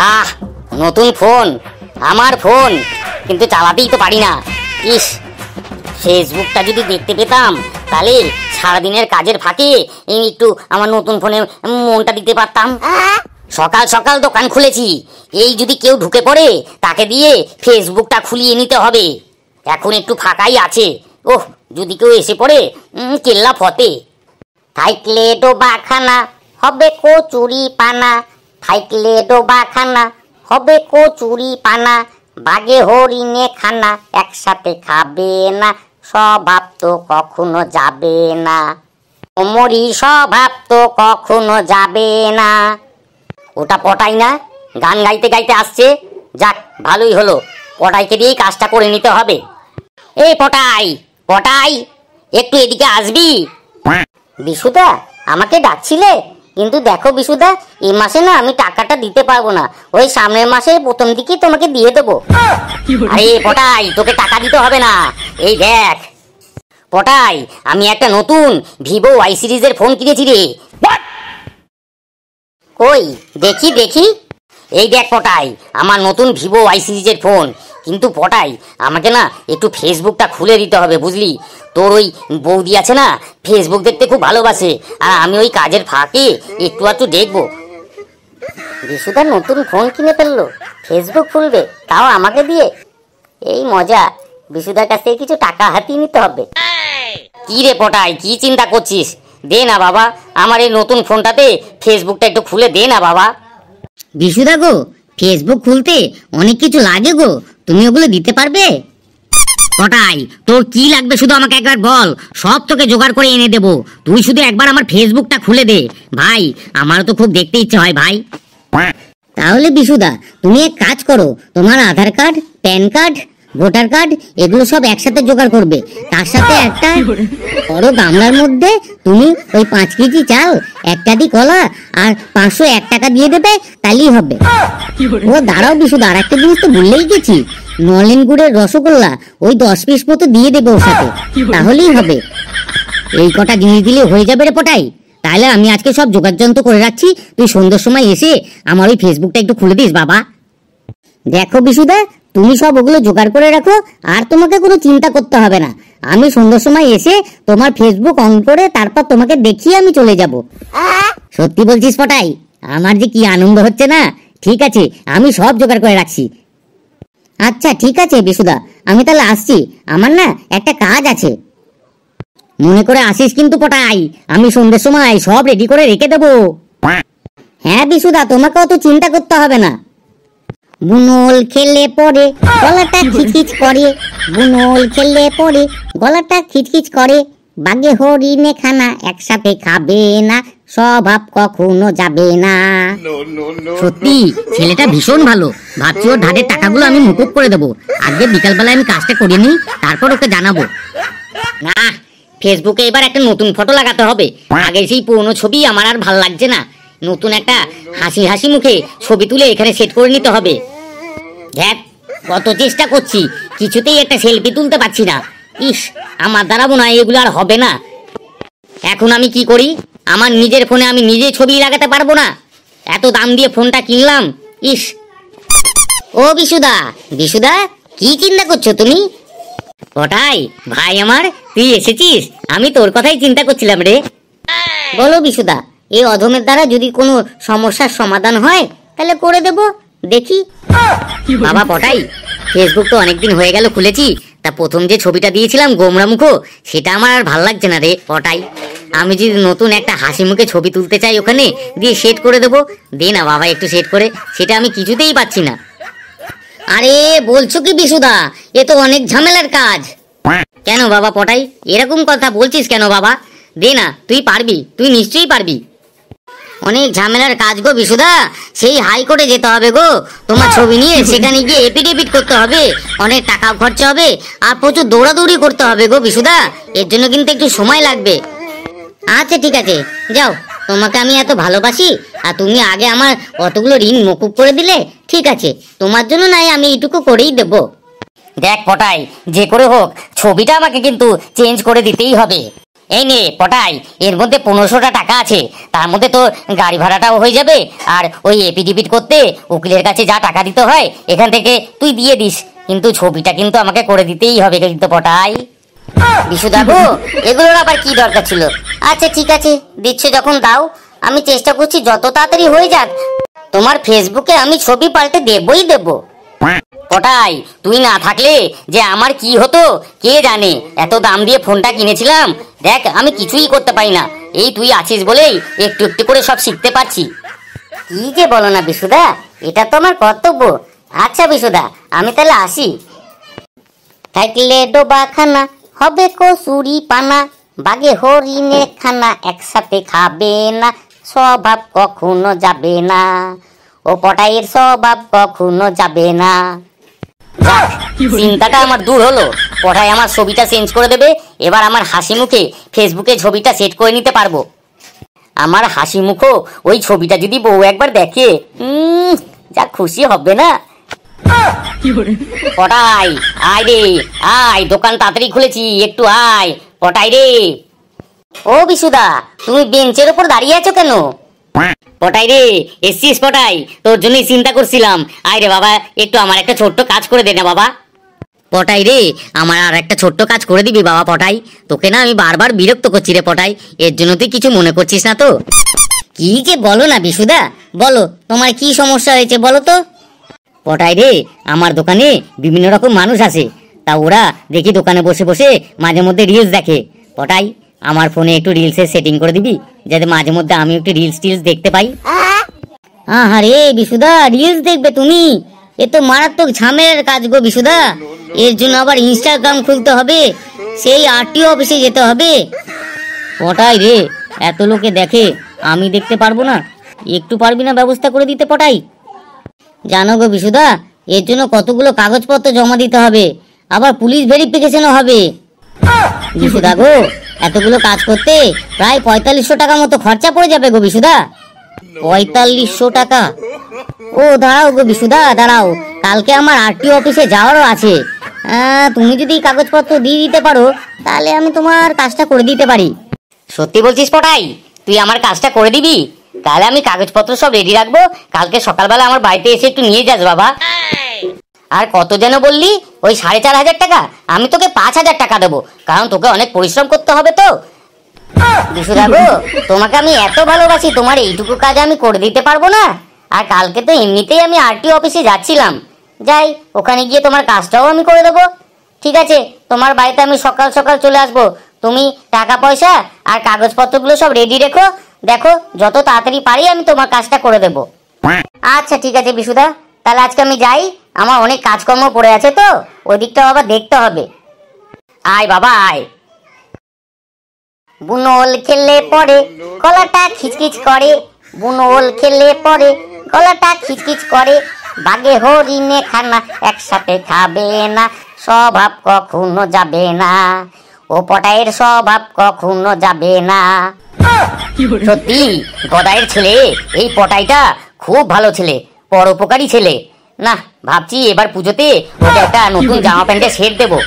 আহ, নতুন ফোন, আমার ফোন, কিন্তু চালাতেই তো পারি না। ইস, ফেসবুকটা যদি দেখতে পেতাম তাহলে সারাদিনের কাজের ফাঁকে একটু আমার নতুন ফোনে মনটা দিতে পারতাম। সকাল সকাল দোকান খুলেছি, এই যদি কেউ ঢুকে পড়ে তাকে দিয়ে ফেসবুকটা খুলিয়ে নিতে হবে। এখন একটু ফাঁকাই আছে, ওহ যদি কেউ এসে পড়ে কেল্লা ফতে। থাইকলে ডোবাখানা হবে কচুরি পানা, থাইকলে ডোবাখানা হবে কচুরি পানা, বাগে হরিণে খানা একসাথে খাবে না, স্বভাব তো কখনো যাবে না, ওমরি স্বভাব তো কখনো যাবে না। ওটা পটাই না, গান গাইতে গাইতে আসছে। যাক, ভালোই হলো, পটাইকে দিয়েই কাজটা করে নিতে হবে। এই পটাই, পটাই, একটু এদিকে আসবি। বিশুদা, আমাকে ডাকছিলে? কিন্তু দেখো বিশুদা, এই মাসে না আমি টাকাটা দিতে পারবো না, ওই সামনের মাসে প্রথম দিকেই তোমাকে দিয়ে দেবো। আরে পটাই, তোকে টাকা দিতে হবে না, এই দেখ পটাই, আমি একটা নতুন ভিভো ওয়াই সিরিজের ফোন কিনেছি রে। কই দেখি দেখি, এই দেখ পটাই, আমার নতুন ভিভো ওয়াই সিরিজের ফোন। কিন্তু পটাই, আমাকে না একটু ফেসবুকটা খুলে দিতে হবে বুঝলি। তোর ওই বৌদি আছে না, ফেসবুক দেখতে খুব ভালোবাসে, আর আমি ওই কাজের ফাঁকে একটু একটু দেখবো। বিশুদার নতুন ফোন কিনে ফেললো, ফেসবুক খুলবে, তাও আমাকে দিয়ে। এই মজা, বিশুদার কাছ থেকে কিছু টাকা হাতিয়ে নিতে হবে। কি রে পটাই, কি চিন্তা করছিস? দে না বাবা, আমার এই নতুন ফোনটাতে ফেসবুকটা একটু খুলে দে না বাবা। বিশুদা গো, ফেসবুক খুলতে অনেক কিছু লাগে গো, তুমি ওগুলো দিতে পারবে? পটাই, তোর কি লাগবে শুধু আমাকে একবার বল, সব তোকে জোগাড় করে এনে দেবো। তুই শুধু একবার আমার ফেসবুকটা খুলে দে ভাই, আমারও তো খুব দেখতে ইচ্ছে হয় ভাই। তাহলে বিশুদা, তুমি এক কাজ করো, তোমার Aadhaar card, PAN card, voter card এগুলো সব একসাথে জোগাড় করবে। তার সাথে একটা বড় গামলার মধ্যে তুমি ওই 5 কেজি চাল, 1 টাটি কলা আর 501 টাকা দিয়ে দেবে, তাহলেই হবে। ও দাঁড়াও বিশুদা, আর একটা জিনিস তো ভুললেই গেছি, নলেন গুড়ের রসগোল্লা ওই 10 পিস মতো দিয়ে দেবে ওর সাথে, তাহলেই হবে। এই কটা জিনিস দিলে হয়ে যাবে রে পটাই। তাহলে আমি আজকে সব জোগাড় যন্ত্র করে রাখছি, তুই সন্ধ্যার সময় এসে আমার ওই ফেসবুকটা একটু খুলে দিস বাবা। দেখো বিশুদা, তুমি সব ওগুলো জোগাড় করে রাখো, আর তোমাকে কোনো চিন্তা করতে হবে না। আমি সন্ধ্যার সময় এসে তোমার ফেসবুক অন করে তারপর তোমাকে দেখিয়ে আমি চলে যাব। সত্যি বলছিস পটাই? আমার যে কি আনন্দ হচ্ছে না। ঠিক আছে, আমি সব জোগাড় করে রাখছি। আচ্ছা ঠিক আছে বিশুদা, আমি তাহলে আসছি, আমার না একটা কাজ আছে। মনে করে আসিস কিন্তু পটাই, আমি সন্ধ্যের সময় সব রেডি করে রেখে দেবো। হ্যাঁ বিশুদা, তোমাকে অত চিন্তা করতে হবে না। বুনল খেলে পরে গলাটা খিচখিচ করে, বুনল খেলে পরে গলাটা খিচখিচ করে, বাগে হরিণে খানা একসাথে খাবে না, স্বভাব কখনো যাবে না। সত্যি ছেলেটা ভীষণ ভালো, ভাবছি ওর ধারের টাকাগুলো আমি মুকুব করে দেবো। আজকে বিকালবেলায় আমি কাজটা করে নিই, তারপর ওকে জানাবো। না, ফেসবুকে এবার একটা নতুন ফটো লাগাতে হবে। আগে সেই পুরনো ছবি আমার আর ভাল লাগছে না, নতুন একটা হাসি হাসি মুখে ছবি তুলে এখানে সেট করে নিতে হবে। দেখ, কত চেষ্টা করছি, কিছুতেই একটা সেলফি তুলতে পারছি না। ইস, আমার দ্বারা মনে হয় এগুলো আর হবে না। এখন আমি কি করি? আমার নিজের ফোনে আমি নিজে ছবি লাগাতে পারবো না, এত দাম দিয়ে ফোনটা কিনলাম। ইস। ও বিশুদা, বিশুদা, কি চিন্তা করছো তুমি? ওটাই ভাই আমার, তুই এসেছিস, আমি তোর কথাই চিন্তা করছিলাম রে। বলো বিশুদা, এই অধমের দ্বারা যদি কোনো সমস্যার সমাধান হয় তাহলে করে দেব, দেখি। বাবা পটাই, ফেসবুক তো অনেকদিন হয়ে গেল খুলেছি, তা প্রথম যে ছবিটা দিয়েছিলাম গোমরা মুখো, সেটা আমার আর ভাল লাগছে না রে পটাই। আমি যদি নতুন একটা হাসি মুখে ছবি তুলতে চাই ওখানে দিয়ে সেট করে দেবো, দে না বাবা একটু সেট করে, সেটা আমি কিছুতেই পাচ্ছি না। আরে বলছো কি বিশুদা, এ তো অনেক ঝামেলার কাজ। কেন বাবা পটাই, এরকম কথা বলছিস কেন বাবা? দে না, তুই পারবি, তুই নিশ্চয়ই পারবি। অনেক ঝামেলার কাজ গো বিশুদা, সেই হাইকোর্টে যেতে হবে গো তোমার ছবি নিয়ে, সেখানে গিয়ে এফিডেভিট করতে হবে, অনেক টাকা খরচা হবে, আর প্রচুর দৌড়াদৌড়ি করতে হবে গো বিশুদা, এর জন্য কিন্তু একটু সময় লাগবে। আচ্ছা ঠিক আছে, যাও, তোমাকে আমি এত ভালোবাসি, আর তুমি আগে আমার অতগুলো ঋণ মকুব করে দিলে, ঠিক আছে, তোমার জন্য নাই আমি এইটুকু করেই দেবো। দেখ পটাই, যে করে হোক ছবিটা আমাকে কিন্তু চেঞ্জ করে দিতেই হবে। এই নে পটাই, এর মধ্যে 1500টা টাকা আছে, তার মধ্যে তো গাড়ি ভাড়াটাও হয়ে যাবে, আর ওই এপিডিপিট করতে উকিলের কাছে যা টাকা দিতে হয় এখান থেকে তুই দিয়ে দিস, কিন্তু ছবিটা কিন্তু আমাকে করে দিতেই হবে কিন্তু পটাই। বিশুদা গো, এগুলোর আবার কি দরকার ছিল? আচ্ছা ঠিক আছে, দিচ্ছ যখন দাও, আমি চেষ্টা করছি যত তাড়াতাড়ি হয়ে যাক তোমার ফেসবুকে আমি ছবি পাল্টে দেবই দেব। পটাই, তুই না থাকলে যে আমার কি হতো কে জানে, এত দাম দিয়ে ফোনটা কিনেছিলাম, দেখ আমি কিছুই করতে পারি না, এই তুই আছিস বলেই একটু একটু করে সব শিখতে পারছি। কি যে বলো না বিশুদা, এটা তো আমার কর্তব্য। আচ্ছা বিশুদা, আমি তাহলে আসি। থাকলে ডোবা খানা হবে কচুরি পানা, বাগে হরিণে খানা একসাথে খাবে না, স্বভাব কখনো যাবে না, ও পটাইয়ের স্বভাব কখনো যাবে না। যাক, চিন্তাটা আমার দূর হলো, পটাই আমার ছবিটা চেঞ্জ করে দেবে, এবার আমার হাসি মুখে ফেসবুকে ছবিটা সেট করে নিতে পারবো। আমার হাসি মুখো ওই ছবিটা যদি বউ একবার দেখে, যা খুশি হবে না। পটাই আয় রে, আয়, দোকান তাড়াতাড়ি খুলেছি, একটু আয় পটাই রে। ও বিশুদা, তুমি বেঞ্চের উপর দাঁড়িয়ে আছো কেন? পটাই রে, এসছিস পটাই, তোর জন্যই চিন্তা করছিলাম। আয় রে বাবা, একটু আমার একটা ছোট্ট কাজ করে দে না বাবা। পটাই রে, আমার আর একটা ছোট্ট কাজ করে দিবি বাবা পটাই? তোকে না আমি বারবার বিরক্ত করছি রে পটাই, এর জন্য তুই কিছু মনে করছিস না তো? কি যে বলো না বিশুদা, বলো তোমার কি সমস্যা হয়েছে বলো তো। পটাই রে, আমার দোকানে বিভিন্ন রকম মানুষ আসে, তা ওরা দেখি দোকানে বসে বসে মাঝে মধ্যে রিলস দেখে। পটাই, আমার ফোনে একটু রিলসের সেটিং করে দিবি, যাতে মাঝে মধ্যে আমি একটু রিলস টিলস দেখতে পাই। আরে বিশুদা, রিলস দেখবে তুমি? এ তো মারাত্মক ঝামেলার কাজ গো বিশুদা, এর জন্য আবার ইনস্টাগ্রাম খুলতে হবে, সেই আরটিও অফিসে যেতে হবে। পটাই রে, এত লোকে দেখে, আমি দেখতে পারবো না? একটু পারবি না ব্যবস্থা করে দিতে পটাই? জানো গো বিশুদা, এর জন্য কতগুলো কাগজপত্র জমা দিতে হবে, আবার পুলিশ ভেরিফিকেশনও হবে। বিশুদা গো, এতগুলো কাজ করতে প্রায় 4500 টাকা মতো খরচা পড়ে যাবে গো বিশুদা। 4500 টাকা? ও দাঁড়াও গো বিশুদা, দাঁড়াও, কালকে আমার আরটিও অফিসে যাওয়ারও আছে। তুমি যদি কাগজপত্র দিয়ে দিতে পারো তাহলে আমি তোমার কাজটা করে দিতে পারি। সত্যি বলছিস পটাই? তুই আমার কাজটা করে দিবি? তাহলে আমি কাগজপত্র সব রেডি রাখবো, কালকে সকালবেলা আমার বাড়িতে এসে একটু নিয়ে যাস বাবা। আর কত যেন বললি? ওই 4500 টাকা? আমি তোকে 5000 টাকা দেবো, কারণ তোকে অনেক পরিশ্রম করতে হবে তো। বিশুদা গো, তোমাকে আমি এত ভালোবাসি, তোমার এইটুকু কাজ আমি করে দিতে পারবো না? আর কালকে তো এমনিতেই আমি আরটিও অফিসে যাচ্ছিলাম, যাই ওখানে গিয়ে তোমার কাজটাও আমি করে দেবো। ঠিক আছে, তোমার বাড়িতে আমি সকাল সকাল চলে আসবো, তুমি টাকা পয়সা আর কাগজপত্রগুলো সব রেডি রেখো, দেখো যত তাড়াতাড়ি পারি আমি তোমার কাজটা করে দেবো। আচ্ছা ঠিক আছে বিশুদা, তাহলে আজকে আমি যাই, আমার অনেক কাজকর্ম পড়ে আছে তো, ওই দিকটাও আবার দেখতে হবে। আয় বাবা আয়। বুনোল খেললে পরে গলাটা খিচখিচ করে, বুনোল খেললে পরে গলাটা খিচখিচ করে, বাগে হরিণে খানা একসাথে খাবে না, স্বভাব কখনো যাবে না, ও পটাইয়ের স্বভাব কখনো যাবে না। সত্যি গদাইয়ের ছেলে এই পটাইটা খুব ভালো ছেলে, পরোপকারী ছেলে। না, ভাবছি এবার পুজোতে ওকে একটা নতুন জামা প্যান্টের সেট দেবো,